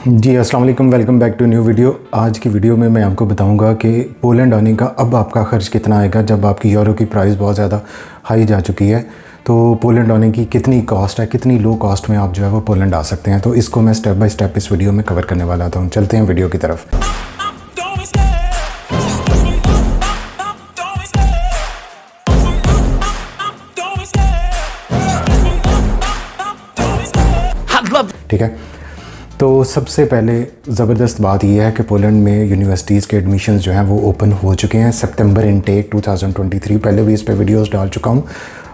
जी अस्सलाम वालेकुम, welcome back to new video. आज की वीडियो में मैं आपको बताऊंगा कि पोलैंड आने का अब आपका ख़र्च कितना आएगा जब आपकी यूरो की प्राइस बहुत ज़्यादा हाई जा चुकी है। तो पोलैंड आने की कितनी कॉस्ट है, कितनी लो कॉस्ट में आप जो है वो पोलैंड आ सकते हैं। तो इसको मैं स्टेप बाय स्टेप इस वीडियो में कवर करने वाला था। चलते हैं वीडियो की तरफ। ठीक है, तो सबसे पहले ज़बरदस्त बात यह है कि पोलैंड में यूनिवर्सिटीज़ के एडमिशन्स जो हैं वो ओपन हो चुके हैं। सितंबर इनटेक 2023 पहले भी इस पे वीडियोस डाल चुका हूँ।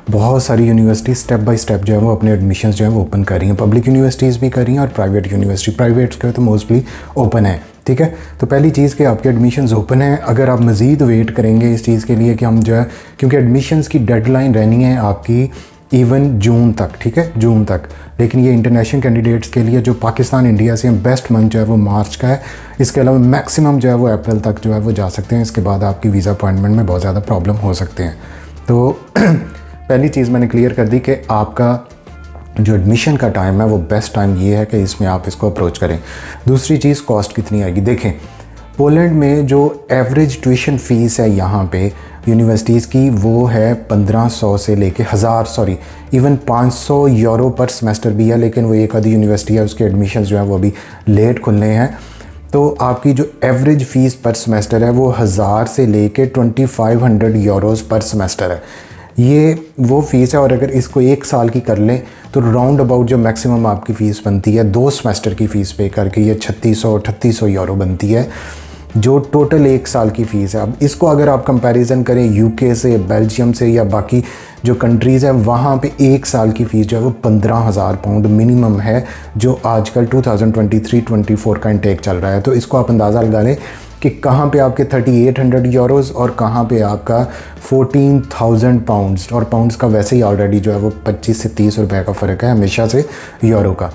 बहुत सारी यूनिवर्सिटी स्टेप बाय स्टेप जो है वो अपने एडमिशन्स जो है वो ओपन कर रही हैं। पब्लिक यूनिवर्सिटीज़ भी कर रही हैं और प्राइवेट यूनिवर्सिटी, प्राइवेट्स के तो मोस्टली ओपन है। ठीक है, तो पहली चीज़ कि आपके एडमिशन्स ओपन हैं। अगर आप मज़ीद वेट करेंगे इस चीज़ के लिए कि हम जो है, क्योंकि एडमिशन्स की डेडलाइन रहनी है आपकी इवन जून तक, ठीक है, जून तक। लेकिन ये इंटरनेशनल कैंडिडेट्स के लिए जो पाकिस्तान इंडिया से बेस्ट मंथ जो है वो मार्च का है। इसके अलावा मैक्सिमम जो है वो अप्रैल तक जो है वो जा सकते हैं। इसके बाद आपकी वीज़ा अपॉइंटमेंट में बहुत ज़्यादा प्रॉब्लम हो सकते हैं। तो पहली चीज़ मैंने क्लियर कर दी कि आपका जो एडमिशन का टाइम है वो बेस्ट टाइम ये है कि इसमें आप इसको अप्रोच करें। दूसरी चीज़, कॉस्ट कितनी आएगी। देखें, पोलैंड में जो एवरेज ट्यूशन फ़ीस है यहाँ पे यूनिवर्सिटीज़ की वो है 1500 से लेके 1000 इवन 500 यूरो पर सेमेस्टर भी है। लेकिन वो एक आधी यूनिवर्सिटी है उसके एडमिशन्स जो है वो अभी लेट खुलने हैं। तो आपकी जो एवरेज फ़ीस पर सेमेस्टर है वो 1000 से लेके 2500 यूरोज़ पर सेमेस्टर है। ये वो फ़ीस है। और अगर इसको एक साल की कर लें तो राउंड अबाउट जो मैक्सिमम आपकी फ़ीस बनती है 2 सेमेस्टर की फ़ीस पे करके ये 3600-3800 यूरो बनती है, जो टोटल एक साल की फ़ीस है। अब इसको अगर आप कंपैरिजन करें यूके से, बेल्जियम से या बाकी जो कंट्रीज़ हैं, वहाँ पे एक साल की फ़ीस जो है वो 15,000 पाउंड मिनिमम है, जो आजकल 2023-24 का इंटेक चल रहा है। तो इसको आप अंदाज़ा लगा लें कि कहाँ पे आपके 3800 यूरोज़ और कहाँ पे आपका 14,000 पाउंड्स। और पाउंड्स का वैसे ही ऑलरेडी जो है वो 25 से 30 रुपये का फ़र्क है हमेशा से यूरो का।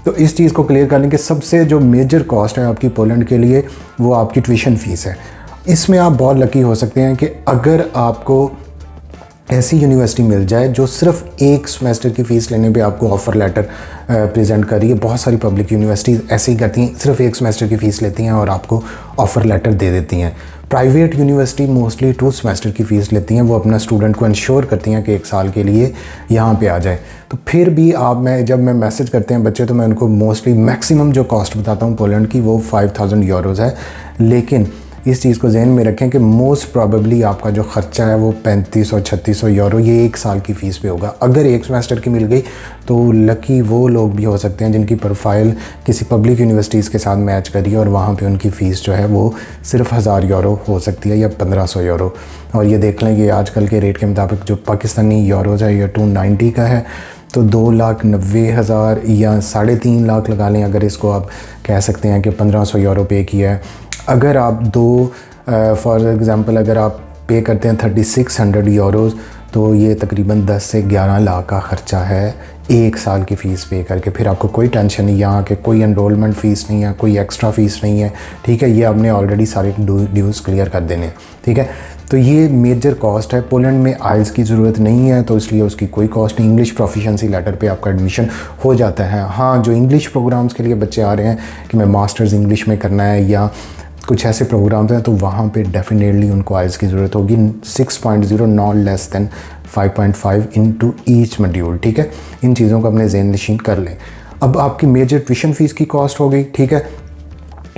तो इस चीज़ को क्लियर करने के सबसे जो मेजर कॉस्ट है आपकी पोलैंड के लिए वो आपकी ट्यूशन फ़ीस है। इसमें आप बहुत लकी हो सकते हैं कि अगर आपको ऐसी यूनिवर्सिटी मिल जाए जो सिर्फ एक सेमेस्टर की फ़ीस लेने पे आपको ऑफ़र लेटर प्रेजेंट कर रही है। बहुत सारी पब्लिक यूनिवर्सिटीज़ ऐसे ही करती हैं, सिर्फ एक सेमेस्टर की फ़ीस लेती हैं और आपको ऑफ़र लेटर दे देती हैं। प्राइवेट यूनिवर्सिटी मोस्टली 2 सेमेस्टर की फ़ीस लेती हैं। वो अपना स्टूडेंट को इंश्योर करती हैं कि एक साल के लिए यहाँ पे आ जाए। तो फिर भी जब मैं मैसेज करते हैं बच्चे तो मैं उनको मोस्टली मैक्सिमम जो कॉस्ट बताता हूँ पोलैंड की वो 5000 यूरोज़ है। लेकिन इस चीज़ को जहन में रखें कि मोस्ट प्रॉबेबली आपका जो ख़र्चा है वो 3500-3600 यूरो ये एक साल की फ़ीस पे होगा। अगर एक सेमेस्टर की मिल गई तो लकी वो लोग भी हो सकते हैं जिनकी प्रोफाइल किसी पब्लिक यूनिवर्सिटीज़ के साथ मैच करी और वहाँ पे उनकी फ़ीस जो है वो सिर्फ 1000 यूरो हो सकती है या 1500 यूरो। और ये देख लें कि आजकल के रेट के मुताबिक जो पाकिस्तानी यूरोज़ है ये 290 का है। तो 2,90,000 या 3.5 लाख लगा लें अगर इसको आप कह सकते हैं कि 1500 यूरो पे किया है। अगर आप फॉर एग्ज़ाम्पल अगर आप पे करते हैं 3600 यूरोज़ तो ये तकरीबन 10 से 11 लाख का ख़र्चा है एक साल की फ़ीस पे करके। फिर आपको कोई टेंशन नहीं, यहाँ के कोई एनरोलमेंट फ़ीस नहीं है, कोई एक्स्ट्रा फ़ीस नहीं है। ठीक है, ये आपने ऑलरेडी सारे ड्यूज़ क्लियर कर देने। ठीक है, तो ये मेजर कॉस्ट है। पोलैंड में आइल्स की ज़रूरत नहीं है तो इसलिए उसकी कोई कॉस्ट नहीं। इंग्लिश प्रोफिशिएंसी लेटर पे आपका एडमिशन हो जाता है। हाँ, जो इंग्लिश प्रोग्राम्स के लिए बच्चे आ रहे हैं कि मैं मास्टर्स इंग्लिश में करना है या कुछ ऐसे प्रोग्राम्स हैं तो वहाँ पे डेफिनेटली उनको आइल्स की ज़रूरत होगी। 6.0 not less than 5.5 into each module. ठीक है, इन चीज़ों को अपने ज़हन नशीन कर लें। अब आपकी मेजर ट्यूशन फ़ीस की कॉस्ट हो गई। ठीक है,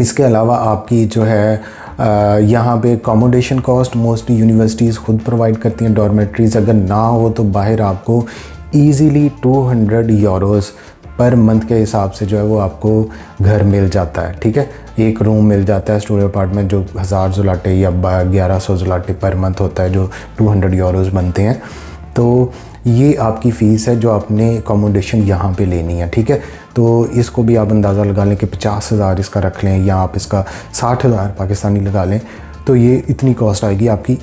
इसके अलावा आपकी जो है यहाँ पे अकोमोडेशन कॉस्ट मोस्टली यूनिवर्सिटीज़ खुद प्रोवाइड करती हैं। डॉर्मेट्रीज़ अगर ना हो तो बाहर आपको ईज़िली 200 यूरोज़ पर मंथ के हिसाब से जो है वो आपको घर मिल जाता है। ठीक है, एक रूम मिल जाता है स्टूडियो अपार्टमेंट जो 1000 ज़ुलाटे या 1100 ज़ुलाटे पर मंथ होता है, जो 200 यूरोज़ बनते हैं। तो ये आपकी फ़ीस है जो आपने अकोमोडेशन यहाँ पे लेनी है। ठीक है, तो इसको भी आप अंदाज़ा लगा लें कि 50,000 इसका रख लें या आप इसका 60,000 पाकिस्तानी लगा लें तो ये इतनी कॉस्ट आएगी आपकी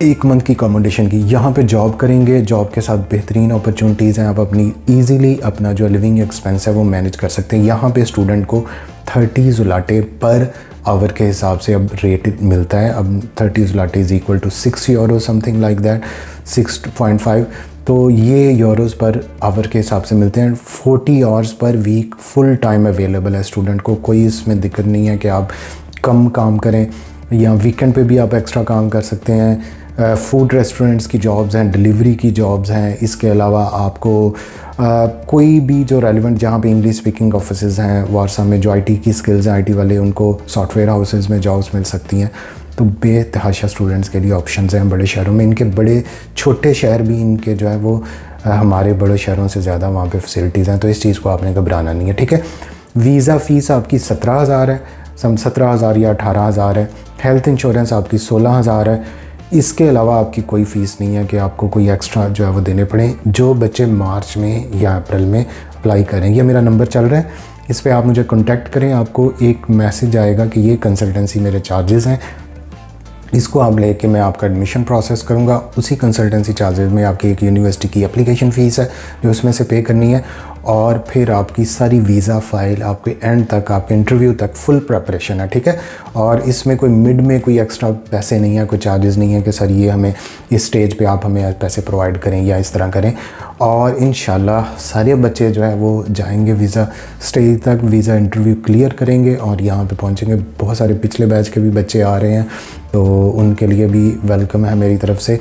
एक मंथ की अकोमोडेशन की। यहाँ पे जॉब करेंगे, जॉब के साथ बेहतरीन अपॉर्चुनिटीज़ हैं। आप अपनी ईज़िली अपना जो लिविंग एक्सपेंस है वो मैनेज कर सकते हैं। यहाँ पे स्टूडेंट को 30 ज़ुलाटे पर आवर के हिसाब से अब रेट मिलता है। अब 30 zloty is equal to 6 euro something like that, 6.5। तो ये यूरोज़ पर आवर के हिसाब से मिलते हैं। 40 आवर्स पर वीक फुल टाइम अवेलेबल है स्टूडेंट को, कोई इसमें दिक्कत नहीं है कि आप कम काम करें या वीकेंड पे भी आप एक्स्ट्रा काम कर सकते हैं। फूड रेस्टोरेंट्स की जॉब्स हैं, डिलीवरी की जॉब्स हैं। इसके अलावा आपको कोई भी जो रेलिवेंट जहाँ पे इंग्लिश स्पीकिंग ऑफिसेज हैं वारसा में, जो आईटी की स्किल्स हैं आईटी वाले, उनको सॉफ्टवेयर हाउसेज में जॉब्स मिल सकती हैं। तो बेतहाशा स्टूडेंट्स के लिए ऑप्शंस हैं बड़े शहरों में। इनके बड़े छोटे शहर भी इनके जो है वो हमारे बड़े शहरों से ज़्यादा वहाँ पे फैसिलिटीज़ हैं, तो इस चीज़ को आपने घबराना नहीं है, ठीक है। वीज़ा फ़ीस आपकी 17,000 है, 17,000 या 18,000 है। हेल्थ इंश्योरेंस आपकी 16,000 है। इसके अलावा आपकी कोई फ़ीस नहीं है कि आपको कोई एक्स्ट्रा जो है वो देने पड़े। जो बच्चे मार्च में या अप्रैल में अप्लाई करेंगे, ये मेरा नंबर चल रहा है, इस पर आप मुझे कॉन्टैक्ट करें। आपको एक मैसेज आएगा कि ये कंसल्टेंसी मेरे चार्जेस हैं, इसको आप लेके मैं आपका एडमिशन प्रोसेस करूँगा। उसी कंसल्टेंसी चार्जेस में आपकी एक यूनिवर्सिटी की एप्लीकेशन फ़ीस है जो उसमें से पे करनी है, और फिर आपकी सारी वीज़ा फ़ाइल आपके एंड तक, आपके इंटरव्यू तक फुल प्रेपरेशन है, ठीक है। और इसमें कोई मिड में कोई एक्स्ट्रा पैसे नहीं है, कोई चार्जेस नहीं है कि सर ये हमें इस स्टेज पे आप हमें पैसे प्रोवाइड करें या इस तरह करें। और इंशाल्लाह सारे बच्चे जो है वो जाएंगे वीज़ा स्टेज तक, वीज़ा इंटरव्यू क्लियर करेंगे और यहाँ पे पहुँचेंगे। बहुत सारे पिछले बैच के भी बच्चे आ रहे हैं, तो उनके लिए भी वेलकम है मेरी तरफ से।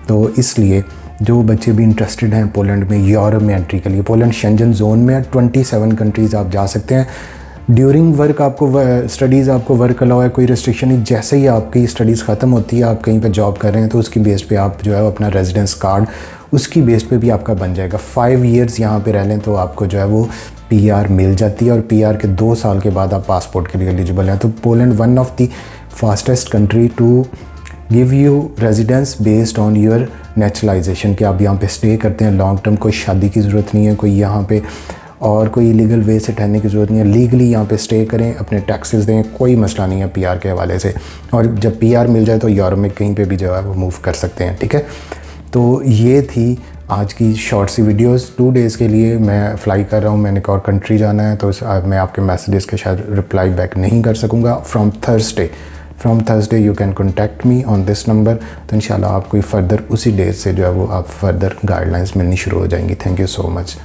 तो इसलिए जो बच्चे भी इंटरेस्टेड हैं पोलैंड में, यूरोप में एंट्री के लिए, पोलैंड शेंजन जोन में 27 कंट्रीज़ आप जा सकते हैं। ड्यूरिंग वर्क आपको स्टडीज़ आपको वर्क अलाउ है, कोई रिस्ट्रिक्शन नहीं। जैसे ही आपकी स्टडीज़ ख़त्म होती है, आप कहीं पे जॉब कर रहे हैं, तो उसकी बेस पे आप जो है अपना रेजिडेंस कार्ड उसकी बेस पे भी आपका बन जाएगा। 5 ईयर्स यहाँ पे रह लें तो आपको जो है वो पीआर मिल जाती है, और पीआर के 2 साल के बाद आप पासपोर्ट के लिए एलिजिबल हैं। तो Poland one of the fastest country to give you residence based on your naturalisation, कि आप यहाँ पे स्टे करते हैं लॉन्ग टर्म, कोई शादी की ज़रूरत नहीं है, कोई यहाँ पे और कोई इलीगल वे से ठहरने की ज़रूरत नहीं है। लीगली यहाँ पे स्टे करें, अपने टैक्सेस दें, कोई मसला नहीं है पीआर के हवाले से। और जब पीआर मिल जाए तो यूरोप में कहीं पे भी जो है वो मूव कर सकते हैं, ठीक है। तो ये थी आज की शॉर्ट सी वीडियोस। 2 डेज़ के लिए मैं फ़्लाई कर रहा हूँ, मैंने एक और कंट्री जाना है, तो मैं आपके मैसेजेस के शायद रिप्लाई बैक नहीं कर सकूँगा। From Thursday you can contact me on this number. तो इंशाल्लाह आपको फर्दर उसी डेट से जो है वो आप फर्दर गाइडलाइंस मिलनी शुरू हो जाएंगी। Thank you so much.